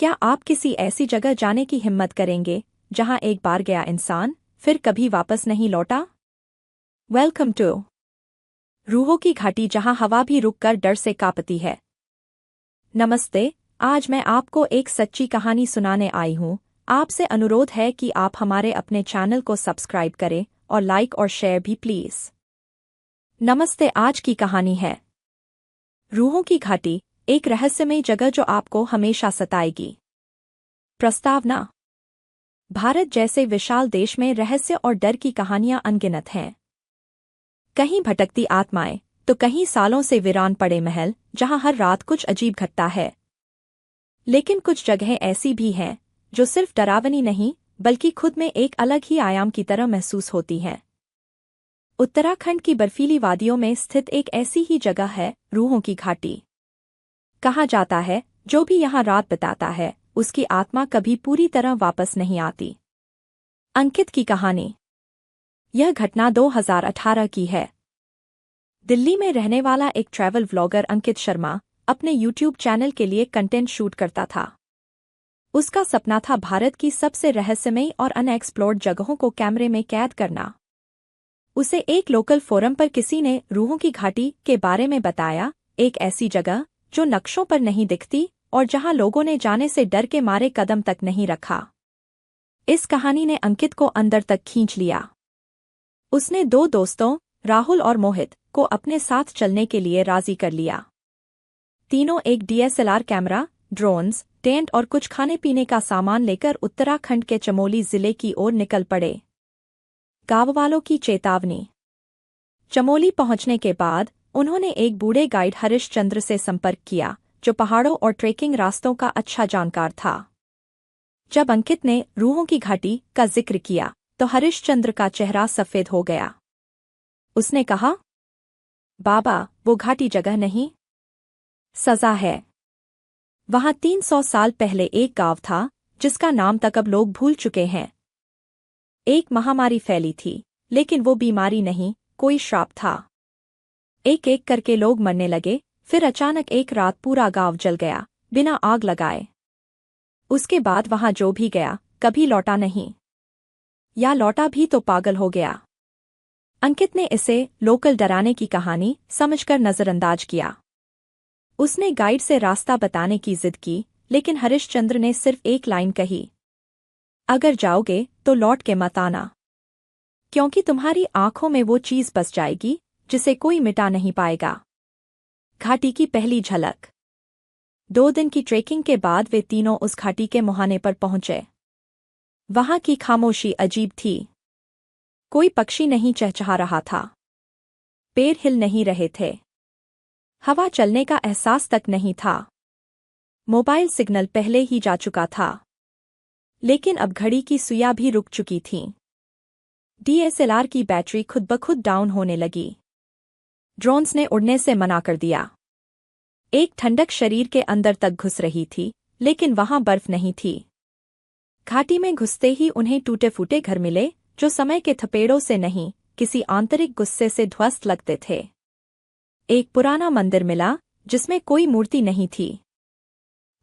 क्या आप किसी ऐसी जगह जाने की हिम्मत करेंगे जहां एक बार गया इंसान फिर कभी वापस नहीं लौटा? वेलकम टू रूहों की घाटी, जहां हवा भी रुककर डर से कांपती है। नमस्ते, आज मैं आपको एक सच्ची कहानी सुनाने आई हूं। आपसे अनुरोध है कि आप हमारे अपने चैनल को सब्सक्राइब करें और लाइक और शेयर भी प्लीज। नमस्ते, आज की कहानी है रूहों की घाटी, एक रहस्यमय जगह जो आपको हमेशा सताएगी। प्रस्तावना: भारत जैसे विशाल देश में रहस्य और डर की कहानियां अनगिनत हैं। कहीं भटकती आत्माएं, तो कहीं सालों से वीरान पड़े महल जहां हर रात कुछ अजीब घटता है। लेकिन कुछ जगहें ऐसी भी हैं जो सिर्फ डरावनी नहीं बल्कि खुद में एक अलग ही आयाम की तरह महसूस होती हैं। उत्तराखंड की बर्फीली वादियों में स्थित एक ऐसी ही जगह है, रूहों की घाटी। कहा जाता है जो भी यहाँ रात बिताता है उसकी आत्मा कभी पूरी तरह वापस नहीं आती। अंकित की कहानी। यह घटना 2018 की है। दिल्ली में रहने वाला एक ट्रैवल व्लॉगर अंकित शर्मा अपने यूट्यूब चैनल के लिए कंटेंट शूट करता था। उसका सपना था भारत की सबसे रहस्यमयी और अनएक्सप्लोर्ड जगहों को कैमरे में कैद करना। उसे एक लोकल फोरम पर किसी ने रूहों की घाटी के बारे में बताया, एक ऐसी जगह जो नक्शों पर नहीं दिखती और जहां लोगों ने जाने से डर के मारे कदम तक नहीं रखा। इस कहानी ने अंकित को अंदर तक खींच लिया। उसने दो दोस्तों, राहुल और मोहित, को अपने साथ चलने के लिए राजी कर लिया। तीनों एक DSLR कैमरा, ड्रोन्स, टेंट और कुछ खाने पीने का सामान लेकर उत्तराखंड के चमोली जिले की ओर निकल पड़े। गांव वालों की चेतावनी। चमोली पहुंचने के बाद उन्होंने एक बूढ़े गाइड हरिश्चंद्र से संपर्क किया, जो पहाड़ों और ट्रेकिंग रास्तों का अच्छा जानकार था। जब अंकित ने रूहों की घाटी का जिक्र किया तो हरिश्चंद्र का चेहरा सफेद हो गया। उसने कहा, बाबा, वो घाटी जगह नहीं, सजा है। वहां 300 साल पहले एक गांव था जिसका नाम तक अब लोग भूल चुके हैं। एक महामारी फैली थी, लेकिन वो बीमारी नहीं, कोई श्राप था। एक एक करके लोग मरने लगे, फिर अचानक एक रात पूरा गांव जल गया, बिना आग लगाए। उसके बाद वहां जो भी गया कभी लौटा नहीं, या लौटा भी तो पागल हो गया। अंकित ने इसे लोकल डराने की कहानी समझकर नजरअंदाज किया। उसने गाइड से रास्ता बताने की जिद की, लेकिन हरिश्चंद्र ने सिर्फ एक लाइन कही, अगर जाओगे तो लौट के मत आना, क्योंकि तुम्हारी आंखों में वो चीज बस जाएगी जिसे कोई मिटा नहीं पाएगा। घाटी की पहली झलक। 2 दिन की ट्रेकिंग के बाद वे तीनों उस घाटी के मुहाने पर पहुंचे। वहां की खामोशी अजीब थी। कोई पक्षी नहीं चहचहा रहा था, पेड़ हिल नहीं रहे थे, हवा चलने का एहसास तक नहीं था। मोबाइल सिग्नल पहले ही जा चुका था, लेकिन अब घड़ी की सुइयां भी रुक चुकी थीं। DSLR की बैटरी खुद ब खुद डाउन होने लगी। ड्रोन्स ने उड़ने से मना कर दिया। एक ठंडक शरीर के अंदर तक घुस रही थी, लेकिन वहां बर्फ नहीं थी। घाटी में घुसते ही उन्हें टूटे फूटे घर मिले, जो समय के थपेड़ों से नहीं, किसी आंतरिक गुस्से से ध्वस्त लगते थे। एक पुराना मंदिर मिला जिसमें कोई मूर्ति नहीं थी,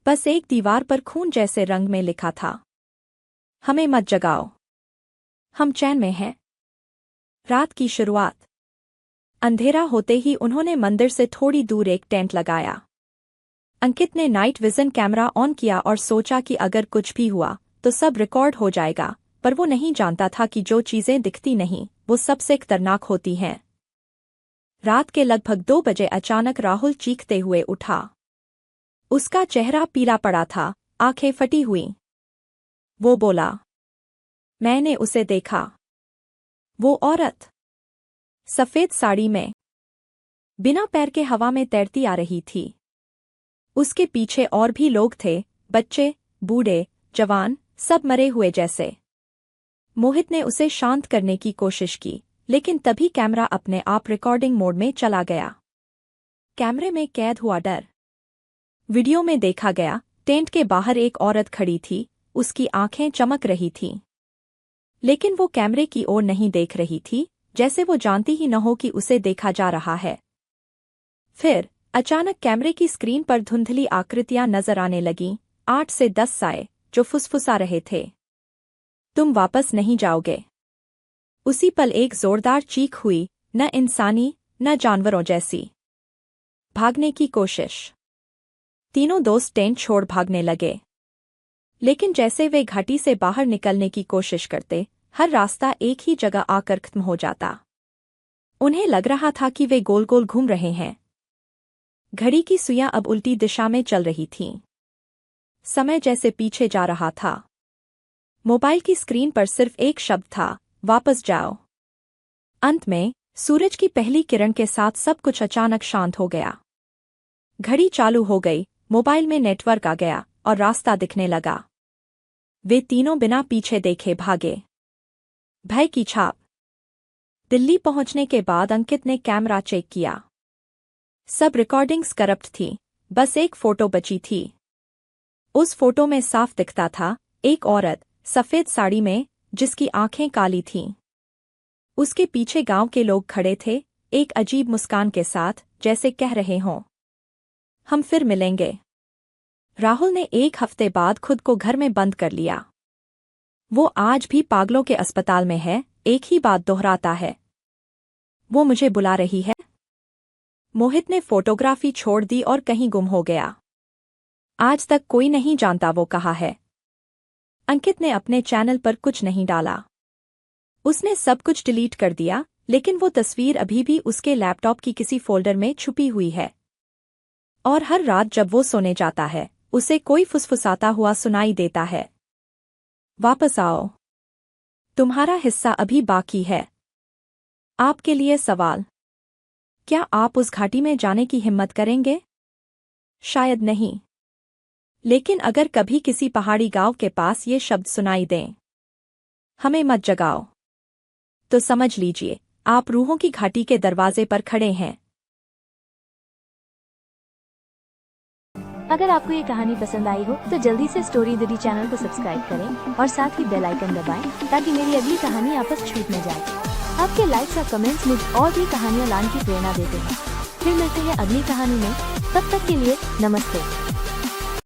बस एक दीवार पर खून जैसे रंग में लिखा था, हमें मत जगाओ, हम चैन में हैं। रात की शुरुआत। अंधेरा होते ही उन्होंने मंदिर से थोड़ी दूर एक टेंट लगाया। अंकित ने नाइट विजन कैमरा ऑन किया और सोचा कि अगर कुछ भी हुआ तो सब रिकॉर्ड हो जाएगा, पर वो नहीं जानता था कि जो चीजें दिखती नहीं वो सबसे खतरनाक होती हैं। रात के लगभग 2 बजे अचानक राहुल चीखते हुए उठा। उसका चेहरा पीला पड़ा था, आंखें फटी हुईं। वो बोला, मैंने उसे देखा, वो औरत सफेद साड़ी में, बिना पैर के हवा में तैरती आ रही थी। उसके पीछे और भी लोग थे, बच्चे, बूढ़े, जवान, सब मरे हुए जैसे। मोहित ने उसे शांत करने की कोशिश की, लेकिन तभी कैमरा अपने आप रिकॉर्डिंग मोड में चला गया। कैमरे में कैद हुआ डर। वीडियो में देखा गया, टेंट के बाहर एक औरत खड़ी थी, उसकी आंखें चमक रही थीं। लेकिन वो कैमरे की ओर नहीं देख रही थी, जैसे वो जानती ही न हो कि उसे देखा जा रहा है। फिर अचानक कैमरे की स्क्रीन पर धुंधली आकृतियां नजर आने लगीं, 8 से 10 साए जो फुसफुसा रहे थे। तुम वापस नहीं जाओगे। उसी पल एक जोरदार चीख हुई, न इंसानी न जानवरों जैसी। भागने की कोशिश। तीनों दोस्त टेंट छोड़ भागने लगे। लेकिन जैसे वे घाटी से बाहर निकलने की कोशिश करते, हर रास्ता एक ही जगह आकर खत्म हो जाता। उन्हें लग रहा था कि वे गोल गोल घूम रहे हैं। घड़ी की सुइयां अब उल्टी दिशा में चल रही थीं। समय जैसे पीछे जा रहा था। मोबाइल की स्क्रीन पर सिर्फ एक शब्द था, वापस जाओ। अंत में सूरज की पहली किरण के साथ सब कुछ अचानक शांत हो गया। घड़ी चालू हो गई, मोबाइल में नेटवर्क आ गया और रास्ता दिखने लगा। वे तीनों बिना पीछे देखे भागे। भय की छाप। दिल्ली पहुंचने के बाद अंकित ने कैमरा चेक किया। सब रिकॉर्डिंग्स करप्ट थी, बस एक फोटो बची थी। उस फोटो में साफ दिखता था, एक औरत सफेद साड़ी में, जिसकी आंखें काली थीं। उसके पीछे गांव के लोग खड़े थे, एक अजीब मुस्कान के साथ, जैसे कह रहे हों, हम फिर मिलेंगे। राहुल ने एक हफ्ते बाद खुद को घर में बंद कर लिया। वो आज भी पागलों के अस्पताल में है, एक ही बात दोहराता है, वो मुझे बुला रही है। मोहित ने फोटोग्राफी छोड़ दी और कहीं गुम हो गया। आज तक कोई नहीं जानता वो कहाँ है। अंकित ने अपने चैनल पर कुछ नहीं डाला। उसने सब कुछ डिलीट कर दिया, लेकिन वो तस्वीर अभी भी उसके लैपटॉप की किसी फोल्डर में छुपी हुई है। और हर रात जब वो सोने जाता है, उसे कोई फुसफुसाता हुआ सुनाई देता है, वापस आओ, तुम्हारा हिस्सा अभी बाकी है। आपके लिए सवाल, क्या आप उस घाटी में जाने की हिम्मत करेंगे? शायद नहीं। लेकिन अगर कभी किसी पहाड़ी गांव के पास ये शब्द सुनाई दें, हमें मत जगाओ, तो समझ लीजिए आप रूहों की घाटी के दरवाजे पर खड़े हैं। अगर आपको ये कहानी पसंद आई हो तो जल्दी से स्टोरी दिल्ली चैनल को सब्सक्राइब करें और साथ ही बेल आइकन दबाएं ताकि मेरी अगली कहानी आप तक छूट न जाए। आपके लाइक्स और कमेंट्स मुझे और भी कहानियाँ लाने की प्रेरणा देते हैं। फिर मिलते हैं अगली कहानी में, तब तक के लिए नमस्ते।